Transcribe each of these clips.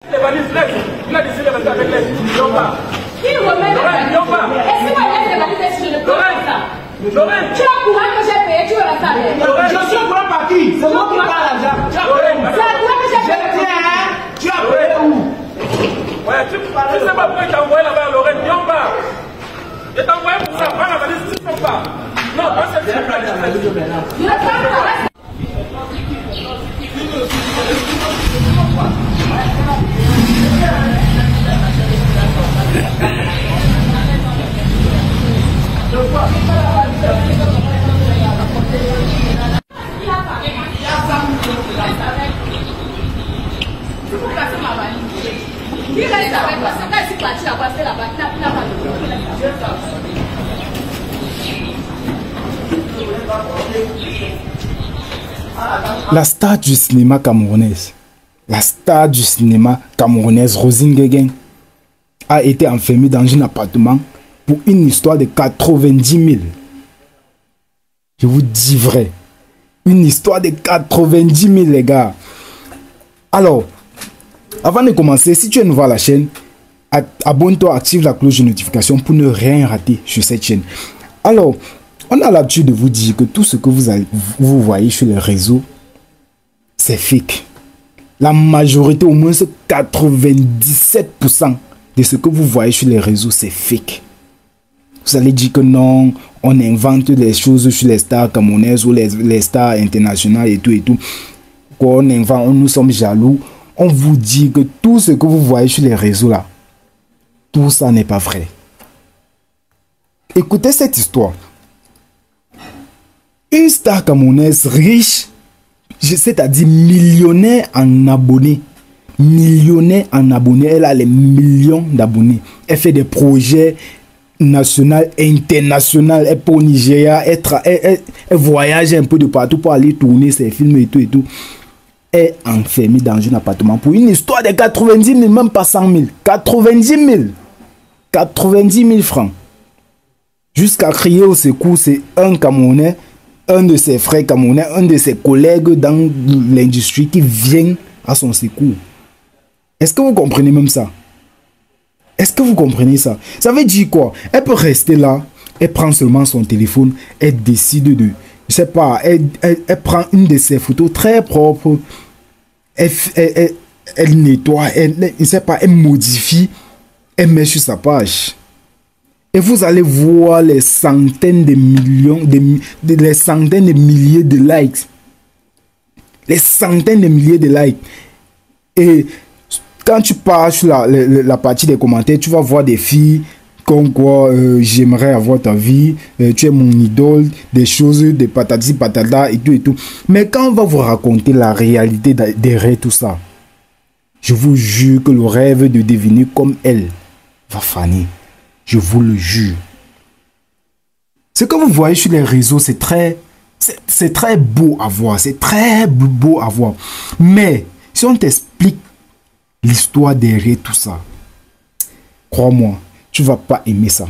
Les valises, il a décidé de rester avec les Yomba. Qui remet les valises? Yomba. Et si moi il laisse les valises, je ne peux pas ça. Lorraine. Tu as au courant que j'ai payé, tu veux rester avec. Je suis au courant par qui? C'est moi qui parle l'argent. C'est à toi que j'ai payé. Tu as payé où? Ouais, tu sais pas pourquoi il t'a envoyé là-bas à Lorraine, Yomba. Il t'a envoyé pour ça, prends la valise, tu ne sais pas. Non, pas cette valise. Je ne parle pas. Il reste avec toi, c'est quand il s'est parti là-bas, c'est là-bas, il n'a pas de. La star du cinéma camerounaise, Rosine Guéguin, a été enfermée dans un appartement pour une histoire de 90 000. Je vous dis vrai. Une histoire de 90 000, les gars. Alors, avant de commencer, si tu es nouveau à la chaîne, abonne-toi, active la cloche de notification pour ne rien rater sur cette chaîne. Alors, on a l'habitude de vous dire que tout ce que vous voyez sur les réseaux, c'est fake. La majorité, au moins 97% de ce que vous voyez sur les réseaux, c'est fake. Vous allez dire que non, on invente des choses sur les stars camerounaises ou les stars internationales et tout. Quand on invente, nous sommes jaloux. On vous dit que tout ce que vous voyez sur les réseaux là, tout ça n'est pas vrai. Écoutez cette histoire. Une star camerounaise riche, c'est-à-dire millionnaire en abonnés. Elle a les millions d'abonnés. Elle fait des projets nationaux, internationaux. Elle peut au Nigeria, elle voyage un peu de partout pour aller tourner ses films et tout. Elle est enfermée dans un appartement pour une histoire de 90 000, même pas 100 000. 90 000. 90 000 francs. Jusqu'à crier au secours, c'est un Camerounais, un de ses frères camerounais, un de ses collègues dans l'industrie qui vient à son secours. Est-ce que vous comprenez même ça? Est-ce que vous comprenez ça? Ça veut dire quoi? Elle peut rester là, elle prend seulement son téléphone, elle décide de... Je sais pas, elle prend une de ses photos très propres, elle nettoie, je sais pas, elle modifie, elle met sur sa page. Et vous allez voir les centaines de millions, les centaines de milliers de likes. Les centaines de milliers de likes. Et quand tu pars sur la partie des commentaires, tu vas voir des filles comme quoi j'aimerais avoir ta vie, tu es mon idole, des choses, des patati patata et tout. Mais quand on va vous raconter la réalité derrière tout ça, je vous jure que le rêve de devenir comme elle va faner. Je vous le jure. Ce que vous voyez sur les réseaux, c'est très beau à voir. C'est très beau à voir. Mais si on t'explique l'histoire derrière tout ça, crois-moi, tu vas pas aimer ça.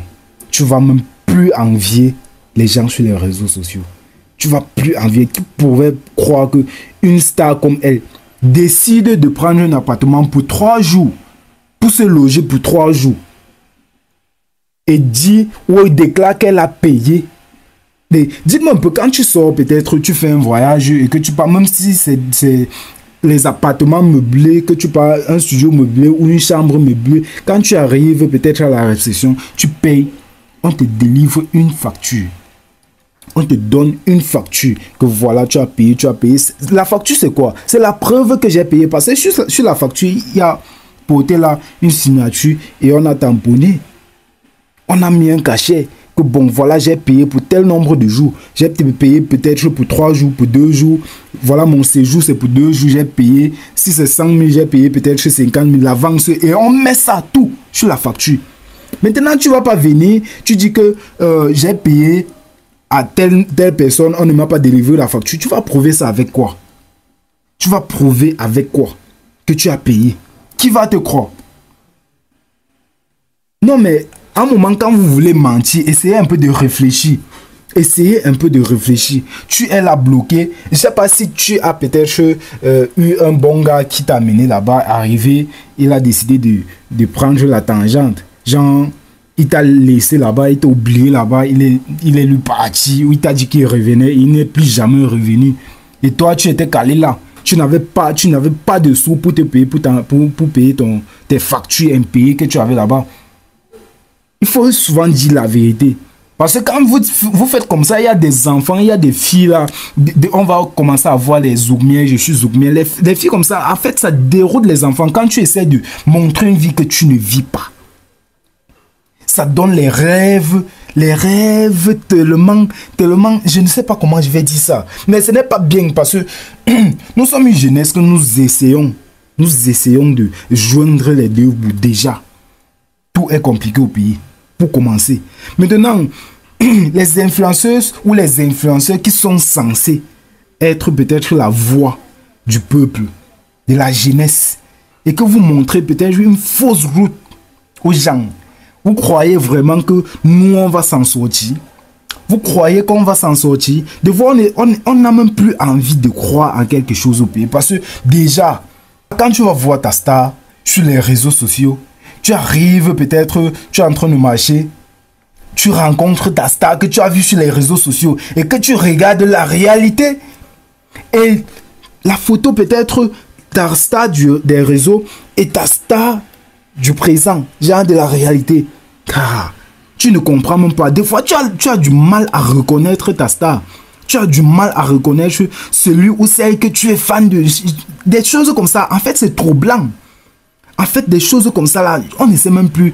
Tu vas même plus envier les gens sur les réseaux sociaux. Tu vas plus envier. Tu pourrais croire que une star comme elle décide de prendre un appartement pour 3 jours, pour se loger pour 3 jours, et dit ou déclare qu'elle a payé. Dis-moi un peu, quand tu sors, peut-être tu fais un voyage et que tu pars, même si c'est les appartements meublés, que tu pars un studio meublé ou une chambre meublée, quand tu arrives peut-être à la réception, tu payes, on te délivre une facture. On te donne une facture que voilà, tu as payé. La facture, c'est quoi? C'est la preuve que j'ai payé. Parce que sur la facture, il y a porté là une signature et on a tamponné. On a mis un cachet que bon, voilà, j'ai payé pour tel nombre de jours. J'ai payé peut-être pour 3 jours, pour 2 jours. Voilà, mon séjour, c'est pour 2 jours, j'ai payé. Si c'est 100 000, j'ai payé peut-être 50 000 l'avance. Et on met ça tout sur la facture. Maintenant, tu ne vas pas venir, tu dis que j'ai payé à telle personne, on ne m'a pas délivré la facture. Tu vas prouver ça avec quoi? Tu vas prouver avec quoi que tu as payé? Qui va te croire? Non, mais à un moment, quand vous voulez mentir, essayez un peu de réfléchir. Essayez un peu de réfléchir. Tu es là bloqué. Je ne sais pas si tu as peut-être eu un bon gars qui t'a amené là-bas, arrivé, il a décidé de prendre la tangente. Genre, il t'a laissé là-bas, il t'a oublié là-bas, il est lui parti, ou il t'a dit qu'il revenait, il n'est plus jamais revenu. Et toi, tu étais calé là. Tu n'avais pas de sous pour te payer, pour payer tes factures impayées que tu avais là-bas. Il faut souvent dire la vérité. Parce que quand vous faites comme ça, il y a des enfants, il y a des filles là, on va commencer à voir les zougmiens, je suis zougmien, les filles comme ça, en fait, ça déroute les enfants. Quand tu essaies de montrer une vie que tu ne vis pas, ça donne les rêves tellement, je ne sais pas comment je vais dire ça, mais ce n'est pas bien parce que nous sommes une jeunesse que nous essayons de joindre les deux bouts. Déjà, tout est compliqué au pays. Pour commencer. Maintenant, les influenceuses ou les influenceurs qui sont censés être peut-être la voix du peuple, de la jeunesse, et que vous montrez peut-être une fausse route aux gens. Vous croyez vraiment que nous, on va s'en sortir? Vous croyez qu'on va s'en sortir? De voir, on n'a même plus envie de croire en quelque chose au pays. Parce que déjà, quand tu vas voir ta star sur les réseaux sociaux, tu arrives peut-être, tu es en train de marcher, tu rencontres ta star que tu as vue sur les réseaux sociaux et que tu regardes la réalité. Et la photo peut-être, ta star des réseaux et ta star du présent, genre de la réalité. Car tu ne comprends même pas. Des fois, tu as du mal à reconnaître ta star. Tu as du mal à reconnaître celui ou celle que tu es fan de. Des choses comme ça, en fait, c'est troublant. En fait, des choses comme ça, là, on ne sait même plus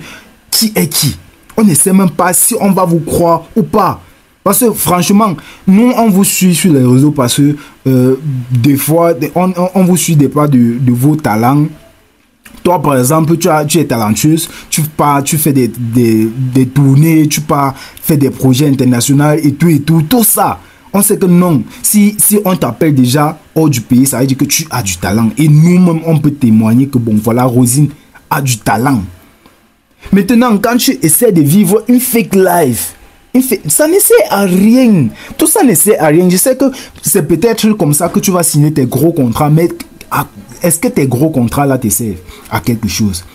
qui est qui. On ne sait même pas si on va vous croire ou pas. Parce que franchement, nous, on vous suit sur les réseaux parce que des fois, on vous suit des pas de vos talents. Toi, par exemple, tu es talentueuse, tu fais des tournées, tu fais des projets internationaux et tout ça. On sait que non, si on t'appelle déjà hors du pays, ça veut dire que tu as du talent. Et nous-mêmes, on peut témoigner que bon, voilà, Rosine a du talent. Maintenant, quand tu essaies de vivre une fake life, ça ne sert à rien. Tout ça ne sert à rien. Je sais que c'est peut-être comme ça que tu vas signer tes gros contrats, mais est-ce que tes gros contrats là te servent à quelque chose?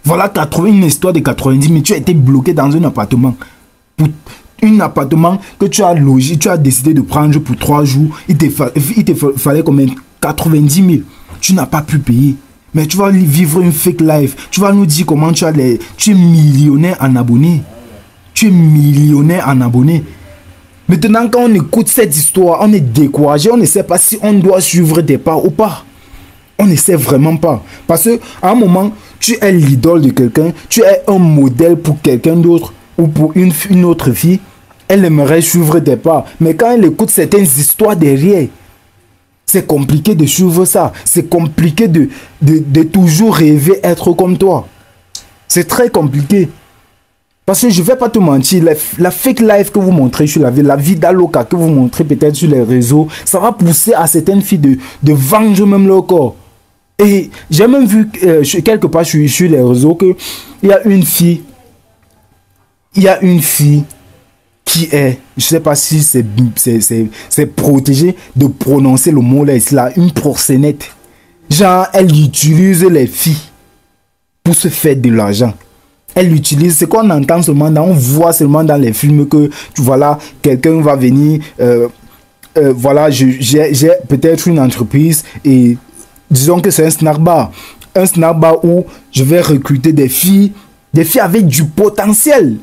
Voilà, tu as trouvé une histoire de 90 000, tu as été bloqué dans un appartement. Un appartement que tu as logé, tu as décidé de prendre pour 3 jours, il te fallait combien? 90 000. Tu n'as pas pu payer. Mais tu vas vivre une fake life. Tu vas nous dire comment tu es millionnaire en abonnés. Tu es millionnaire en abonnés. Maintenant, quand on écoute cette histoire, on est découragé. On ne sait pas si on doit suivre des pas ou pas. On ne sait vraiment pas. Parce qu'à un moment, tu es l'idole de quelqu'un. Tu es un modèle pour quelqu'un d'autre ou pour une autre fille. Elle aimerait suivre tes pas. Mais quand elle écoute certaines histoires derrière, c'est compliqué de suivre ça. C'est compliqué de toujours rêver être comme toi. C'est très compliqué. Parce que je ne vais pas te mentir, la fake life que vous montrez sur la vie d'Aloca que vous montrez peut-être sur les réseaux, ça va pousser à certaines filles de vendre même leur corps. Et j'ai même vu quelque part sur les réseaux qu'il y a une fille qui est, je ne sais pas si c'est protégé de prononcer le mot là, une proxénète. Genre, elle utilise les filles pour se faire de l'argent. Elle utilise, c'est qu'on entend seulement, on voit seulement dans les films que, voilà, quelqu'un va venir, voilà, j'ai peut-être une entreprise et disons que c'est un snack bar. Un snack bar où je vais recruter des filles avec du potentiel.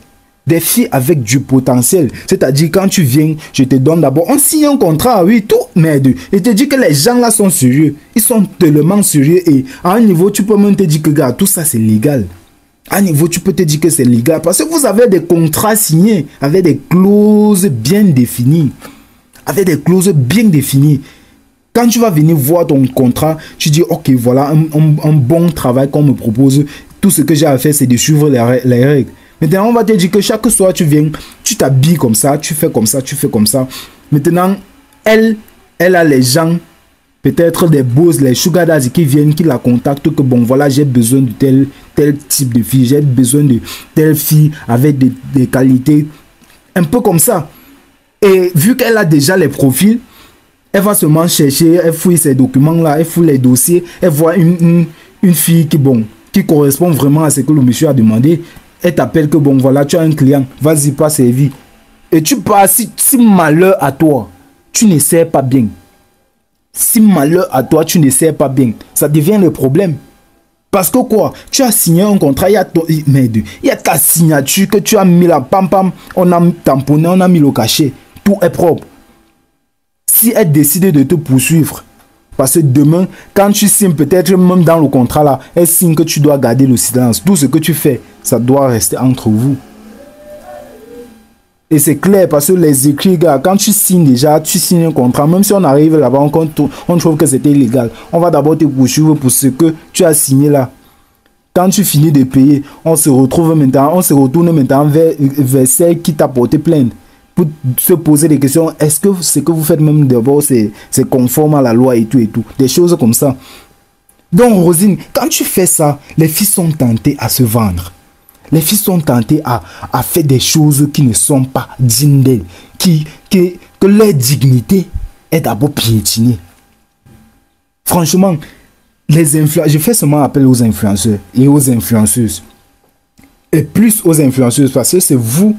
Des filles avec du potentiel. C'est-à-dire, quand tu viens, je te donne d'abord, on signe un contrat, oui, tout, mais je te dis que les gens là sont sérieux. Ils sont tellement sérieux et à un niveau, tu peux même te dire que, gars, tout ça c'est légal. À un niveau, tu peux te dire que c'est légal parce que vous avez des contrats signés avec des clauses bien définies. Avec des clauses bien définies. Quand tu vas venir voir ton contrat, tu dis, ok, voilà un bon travail qu'on me propose. Tout ce que j'ai à faire, c'est de suivre les règles. Maintenant, on va te dire que chaque soir, tu viens, tu t'habilles comme ça, tu fais comme ça, tu fais comme ça. Maintenant, elle a les gens, peut-être des boss, les sugar daddy qui viennent, qui la contactent, que bon, voilà, j'ai besoin de tel type de fille, j'ai besoin de telle fille avec des qualités, un peu comme ça. Et vu qu'elle a déjà les profils, elle va seulement chercher, elle fouille ces documents-là, elle fouille les dossiers, elle voit une fille qui correspond vraiment à ce que le monsieur a demandé. Elle t'appelle que bon, voilà, tu as un client, vas-y, pas servi. Et tu pars, si malheur à toi, tu ne sais pas bien. Si malheur à toi, tu ne sais pas bien, ça devient le problème. Parce que quoi, tu as signé un contrat, il y a ta signature que tu as mis là, pam pam, on a tamponné, on a mis le cachet, tout est propre. Si elle décide de te poursuivre, parce que demain, quand tu signes, peut-être même dans le contrat là, elle signe que tu dois garder le silence. Tout ce que tu fais, ça doit rester entre vous. Et c'est clair parce que les écrits, gars, quand tu signes déjà, tu signes un contrat, même si on arrive là-bas, on trouve que c'était illégal. On va d'abord te poursuivre pour ce que tu as signé là. Quand tu finis de payer, on se retourne maintenant vers celle qui t'a porté plainte pour se poser des questions. Est-ce que ce que vous faites même d'abord, c'est conforme à la loi et tout. Des choses comme ça. Donc, Rosine, quand tu fais ça, les filles sont tentées à se vendre. Les filles sont tentées à faire des choses qui ne sont pas dignes d'elles. Que leur dignité est d'abord piétinée. Franchement, je fais seulement appel aux influenceurs et aux influenceuses. Et plus aux influenceuses parce que c'est vous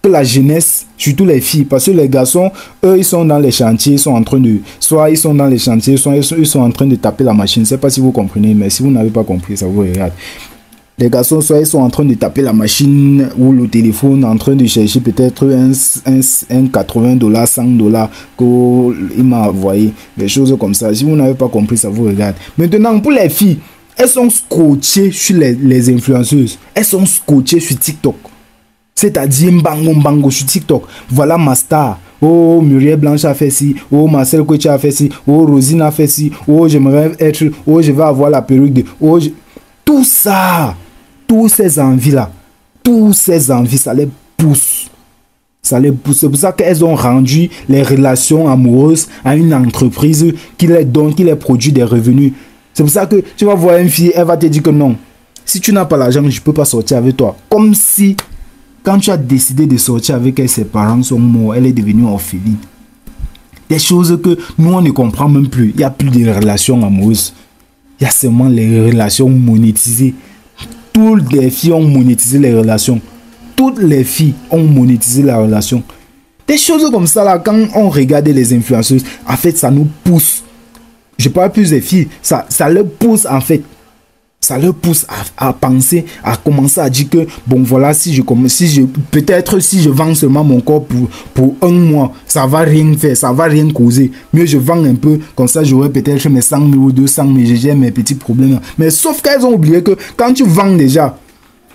que la jeunesse, surtout les filles, parce que les garçons, eux, ils sont dans les chantiers, ils sont en train de... Soit ils sont dans les chantiers, soit ils sont en train de taper la machine. Je ne sais pas si vous comprenez, mais si vous n'avez pas compris, ça vous regarde. Les garçons, soit ils sont en train de taper la machine ou le téléphone, en train de chercher peut-être un $80, $100 qu'il m'a envoyé. Des choses comme ça. Si vous n'avez pas compris, ça vous regarde. Maintenant, pour les filles, elles sont scotchées sur les influenceuses. Elles sont scotchées sur TikTok. C'est-à-dire, bango sur TikTok. Voilà ma star. Oh, Muriel Blanche a fait ci. Oh, Marcel Coach a fait ci. Oh, Rosine a fait ci. Oh, j'aimerais être... Oh, je vais avoir la perruque de... Oh, tout ça... Tous ces envies-là, ça les pousse. Ça les pousse. C'est pour ça qu'elles ont rendu les relations amoureuses à une entreprise qui les donne, qui les produit des revenus. C'est pour ça que tu vas voir une fille, elle va te dire que non. Si tu n'as pas l'argent, je ne peux pas sortir avec toi. Comme si, quand tu as décidé de sortir avec elle, ses parents sont morts, elle est devenue orpheline. Des choses que nous, on ne comprend même plus. Il n'y a plus de relations amoureuses. Il y a seulement les relations monétisées. Toutes les filles ont monétisé les relations. Toutes les filles ont monétisé la relation. Des choses comme ça là, quand on regarde les influenceuses, en fait, ça nous pousse. Je parle plus des filles, ça leur pousse en fait. Ça leur pousse à penser, à commencer à dire que, bon voilà, peut-être si je vends seulement mon corps pour un mois, ça va rien faire, ça va rien causer. Mieux je vends un peu, comme ça j'aurai peut-être mes 100 000 ou 200 000, j'ai mes petits problèmes. Mais sauf qu'elles ont oublié que quand tu vends déjà,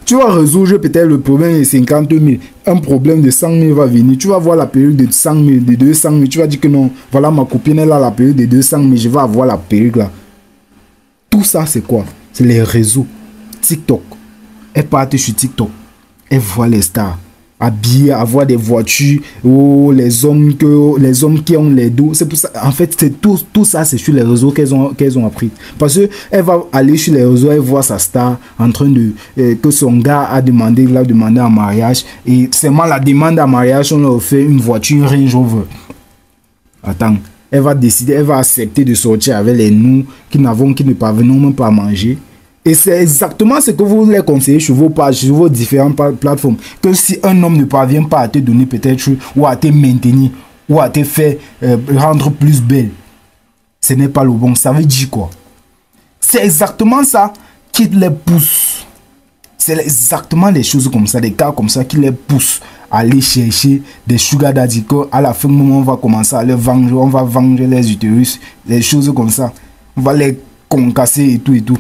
tu vas résoudre peut-être le problème de 50 000. Un problème de 100 000 va venir. Tu vas voir la période de 100 000, de 200 000. Tu vas dire que non, voilà ma copine, elle a la période de 200 000, je vais avoir la période là. Tout ça, c'est quoi? C'est les réseaux. TikTok. Elle part sur TikTok. Elle voit les stars habillés, avoir des voitures, oh, les hommes qui ont les dos. C'est pour ça, en fait, c'est tout ça, c'est sur les réseaux qu'elles ont appris. Parce que elle va aller sur les réseaux, elle voit sa star en train de que son gars a demandé en mariage, et seulement la demande en mariage, on leur fait une voiture Range Rover. Attends, elle va décider, elle va accepter de sortir avec les nous qui ne parvenons même pas à manger. Et c'est exactement ce que vous les conseillez sur vos pages, sur vos différentes plateformes. Que si un homme ne parvient pas à te donner peut-être, ou à te maintenir, ou à te faire rendre plus belle, ce n'est pas le bon. Ça veut dire quoi? C'est exactement ça qui les pousse. C'est exactement les choses comme ça, des cas comme ça qui les poussent à aller chercher des sugar daddy. À la fin du moment, on va commencer à les vendre, on va vendre les utérus, des choses comme ça. On va les concasser et tout et tout.